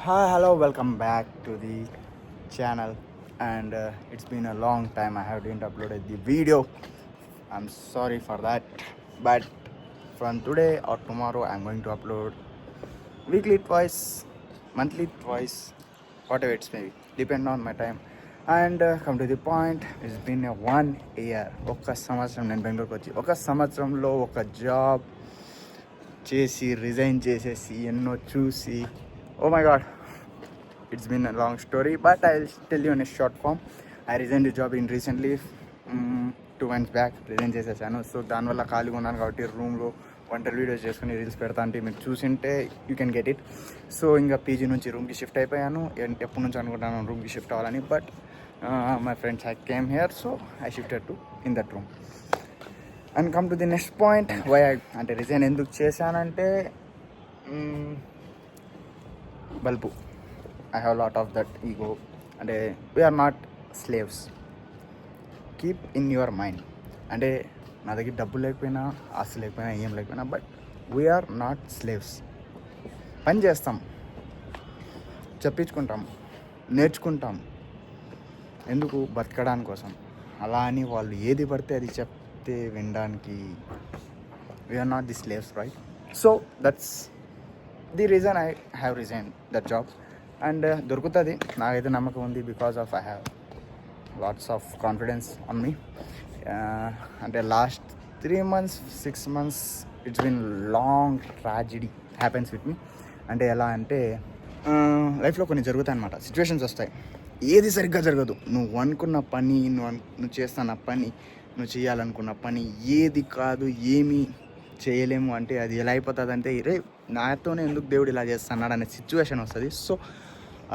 Hi, hello, welcome back to the channel. And it's been a long time I haven't uploaded the video. I'm sorry for that. But from today or tomorrow, I'm going to upload weekly twice, monthly twice, whatever it's maybe, depend on my time. And come to the point, it's been a 1 year. ఒక సంవత్సరం నేను బెంగళూరుకి వచ్చి ఒక సంవత్సరంలో ఒక job చేసి resign చేసేసి ఎన్నో చూసి oh my god it's been a long story but I will tell you in a short form. I resign the job in recently 2 months back resign చేసేసాను. సో దానివల్ల ఖాళీగా ఉన్నాను కాబట్టి రూమ్లో వంటలు వీడియోస్ చేసుకుని రీల్స్ పెడతా అంటే మీరు చూసింటే you can get it. So ఇంకా పీజీ నుంచి రూమ్కి షిఫ్ట్ అయిపోయాను. ఎప్పటి నుంచి అనుకుంటాను రూమ్కి షిఫ్ట్ అవ్వాలని, but my friends I came here, so I shifted to in that room. And come to the next point, why అంటే రిజైన్ ఎందుకు చేశానంటే bulb. I have lot of that ego. అంటే we are not slaves, keep in your mind. అంటే నా దగ్గర డబ్బు లేకపోయినా ఆస్తి లేకపోయినా ఏం లేకపోయినా, బట్ వీఆర్ నాట్ స్లేవ్స్. పని చేస్తాం, చెప్పించుకుంటాం, నేర్చుకుంటాం, ఎందుకు బతకడానికి కోసం. అలా అని వాళ్ళు ఏది పడితే అది చెప్తే వినడానికి we are not the slaves, right? So that's the reason I have resign that job. And దొరుకుతుంది, నాకైతే నమ్మకం ఉంది, because of I have lots of confidence on me. అంటే last 3 months 6 months it's been long tragedy happens with me. అంటే ఎలా అంటే లైఫ్లో కొన్ని జరుగుతాయి అన్నమాట, సిచ్యువేషన్స్ వస్తాయి, ఏది సరిగ్గా జరగదు. నువ్వు అనుకున్న పని, నువ్వు చేస్తున్న పని, నువ్వు చేయాలనుకున్న పని ఏది కాదు, ఏమీ చేయలేము. అంటే అది ఎలా అయిపోతుంది అంటే, రే నాతోనే ఎందుకు దేవుడు ఇలా చేస్తున్నాడు అనే సిచ్యువేషన్ వస్తుంది. సో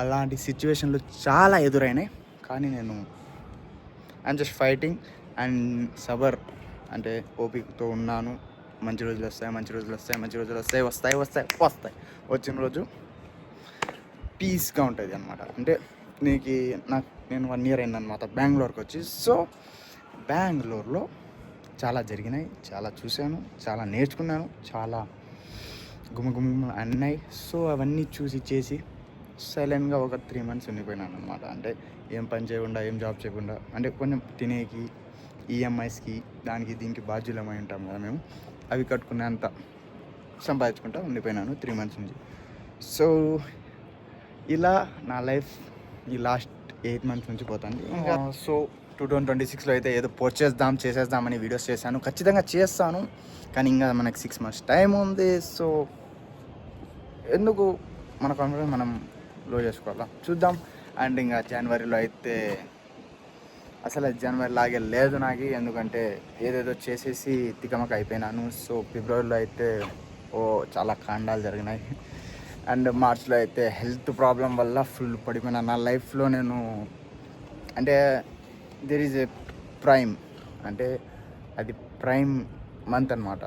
అలాంటి సిచ్యువేషన్లు చాలా ఎదురైనాయి, కానీ నేను I'm just fighting and Sabar. అంటే ఓపికతో ఉన్నాను. మంచి రోజులు వస్తాయి, మంచి రోజులు వస్తాయి, మంచి రోజులు వస్తాయి, వస్తాయి వస్తాయి వస్తాయి. వచ్చిన రోజు పీస్గా ఉంటుంది అనమాట. అంటే నేను 1 year అయిందనమాట బెంగళూరుకి వచ్చి. సో బెంగళూరులో చాలా జరిగినాయి, చాలా చూశాను, చాలా నేర్చుకున్నాను, చాలా గుమ్మ అన్నాయి. సో అవన్నీ చూసి చేసి సైలెంట్గా ఒక 3 months ఉండిపోయినాను అనమాట. అంటే ఏం పని చేయకుండా, ఏం జాబ్ చేయకుండా, అంటే కొంచెం తినేకి, ఈఎంఐస్కి, దానికి దీనికి బాధ్యులమై ఉంటాం కదా మేము, అవి కట్టుకునేంత సంపాదించుకుంటా ఉండిపోయినాను 3 months నుంచి. సో ఇలా నా లైఫ్ ఈ లాస్ట్ 8 months నుంచి పోతుంది. సో 2026లో అయితే ఏదో చేసేద్దామని వీడియోస్ చేశాను. ఖచ్చితంగా చేస్తాను, కానీ ఇంకా మనకి 6 months టైం ఉంది. సో ఎందుకు మన కాన్ఫిడెన్స్ మనం లో చేసుకోవాలా, చూద్దాం. అండ్ ఇంకా జనవరిలో అయితే అసలు జనవరి లాగే లేదు నాకు, ఎందుకంటే ఏదేదో చేసేసి తికమక అయిపోయినాను. సో ఫిబ్రవరిలో అయితే చాలా కాండాలు జరిగినాయి. అండ్ మార్చ్లో అయితే హెల్త్ ప్రాబ్లం వల్ల ఫుల్ పడిపోయినా. నా లైఫ్లో నేను అంటే దెర్ ఈజ్ ఏ ప్రైమ్, అంటే అది ప్రైమ్ మంత్ అనమాట,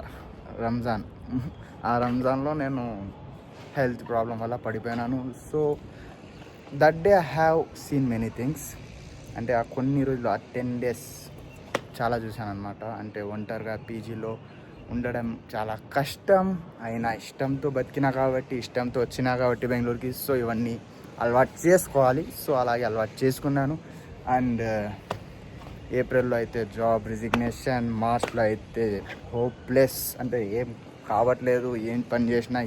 రంజాన్. ఆ రంజాన్లో నేను హెల్త్ ప్రాబ్లం వల్ల పడిపోయినాను. So that day I have seen many things. అంటే ఆ కొన్ని రోజులు, ఆ 10 days చాలా చూశాను అనమాట. అంటే ఒంటరిగా పీజీలో ఉండడం చాలా కష్టం, అయినా ఇష్టంతో బతికినా కాబట్టి, ఇష్టంతో వచ్చినా కాబట్టి బెంగళూరుకి. సో ఇవన్నీ అలవాటు చేసుకోవాలి. సో అలాగే అలవాటు చేసుకున్నాను. అండ్ ఏప్రిల్లో అయితే జాబ్ రిజిగ్నేషన్, మార్చ్లో అయితే హోప్లెస్, అంటే ఏం కావట్లేదు, ఏం పని చేసినా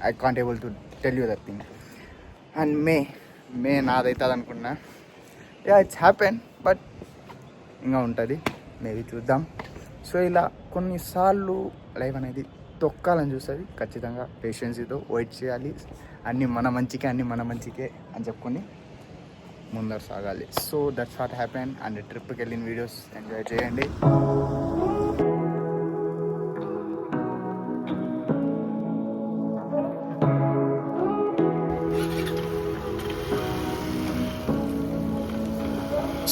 I can't able to tell you that thing. And may నాదవుతుంది అనుకున్నా. ఇట్స్ హ్యాపెన్, బట్ ఇంకా ఉంటుంది, మేబీ చూద్దాం. సో ఇలా కొన్నిసార్లు లైఫ్ అనేది తొక్కాలని చూస్తుంది. ఖచ్చితంగా పేషెన్సీతో వెయిట్ చేయాలి. అన్నీ మన మంచికే అని చెప్పుకొని ముందర సాగాలి. So that's what happen. And ట్రిప్కి వెళ్ళిన వీడియోస్ ఎంజాయ్ చేయండి.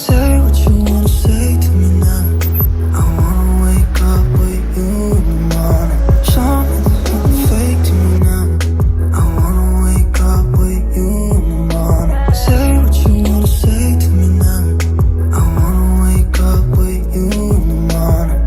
Say what you wanna say to me now. I wanna wake up with you in the morning. Something fake to me now. I wanna wake up with you in the morning. Say what you wanna say to me now. I wanna wake up with you in the morning.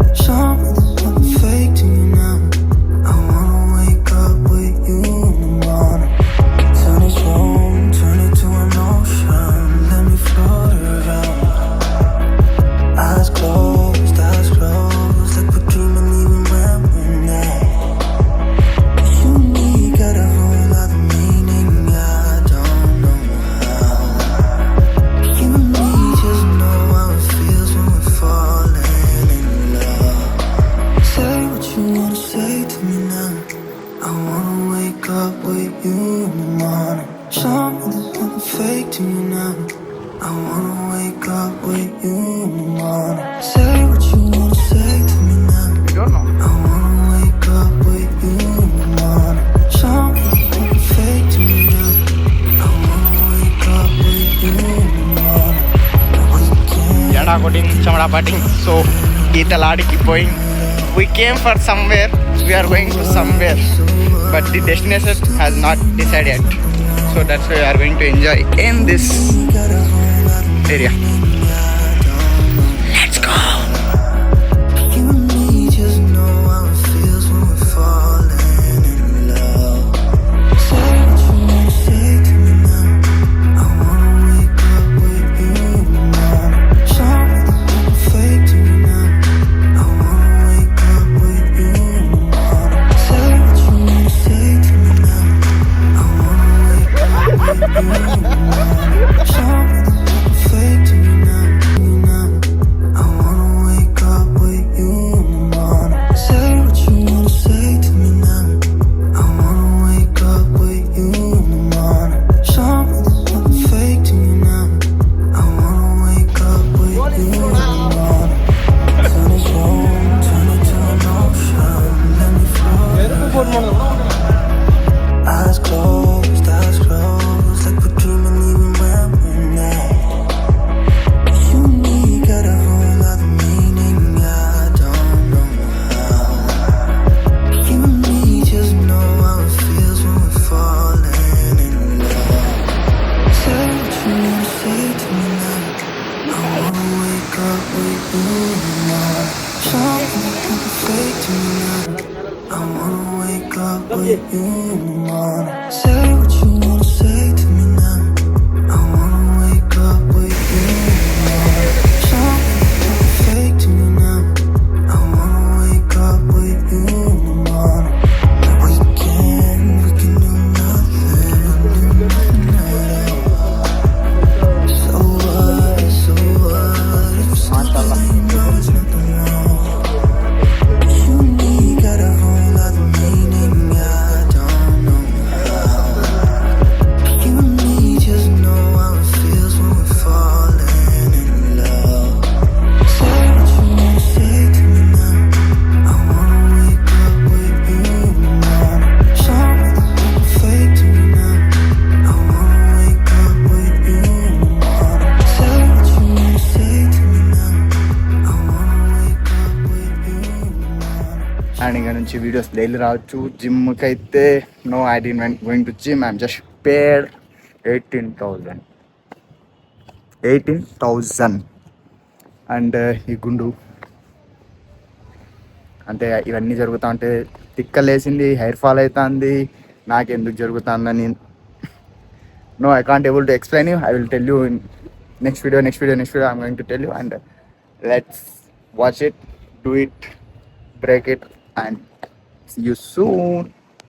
up with you in the morning. Show me there's nothing fake to me now. I wanna wake up with you in the morning. Say what you wanna say to me now. You don't know. I wanna wake up with you in the morning. Show me there's nothing fake to me now. I wanna wake up with you in the morning. We can Yada cutting, chamada cutting. So, ఈతలాడికి going. We came for somewhere. We are going to somewhere. But the destination has not decided yet. So that's why we are going to enjoy in this area. Let's go. You and me just know how it feels when we're falling in love. Say what you wanna say to me now. I wanna wake up with you in the morning. Show me there's nothing fake to me now. I wanna wake up with you in the morning. Say what you wanna say to me now. I wanna wake up with you in the morning. Show me there's nothing fake to me now. I wanna wake up with you in the morning. Say what you wanna say to me now. I wanna wake up with you in the morning. Show me there's nothing fake to me now. I wanna wake up with you in the morning. Turn this room, turn it to an ocean. Let me float. Eyes closed, like we're dreaming even when we're not. You and me got a whole other meaning, I don't know how. You and me just know how it feels when we're falling in love. Say what you wanna say to me now. I wanna wake up with you in the morning. Show me there's nothing fake to me now. I wanna wake up with you in the morning. Say what you wanna say to me now. I wanna wake up with you in the morning. Show me there's nothing fake to me now. I wanna wake up with you in the morning. We can do nothing at all. So what, if MashaAllah. you know there's nothing wrong. You and me got a whole other meaning, I don't know how. You and me just know how it feels when we're falling in love. Say what you wanna say to me now. I wanna wake up with you in the morning. Show me there's nothing fake to me now. I wanna wake up with you in the morning. Say what you wanna say to me now. I wanna wake up with you in the morning. And ఇంకా నుంచి videos daily రావచ్చు. జిమ్కి అయితే no I did going to gym. I'm just paid 18,000 and ఈ గుండు అంటే ఇవన్నీ జరుగుతూ ఉంటే తిక్కలేసింది, హెయిర్ ఫాల్ అవుతుంది, నాకెందుకు జరుగుతుందని no I can't able to explain you. I will tell you in next video I'm going to tell you and let's watch it, do it, break it, and see you soon.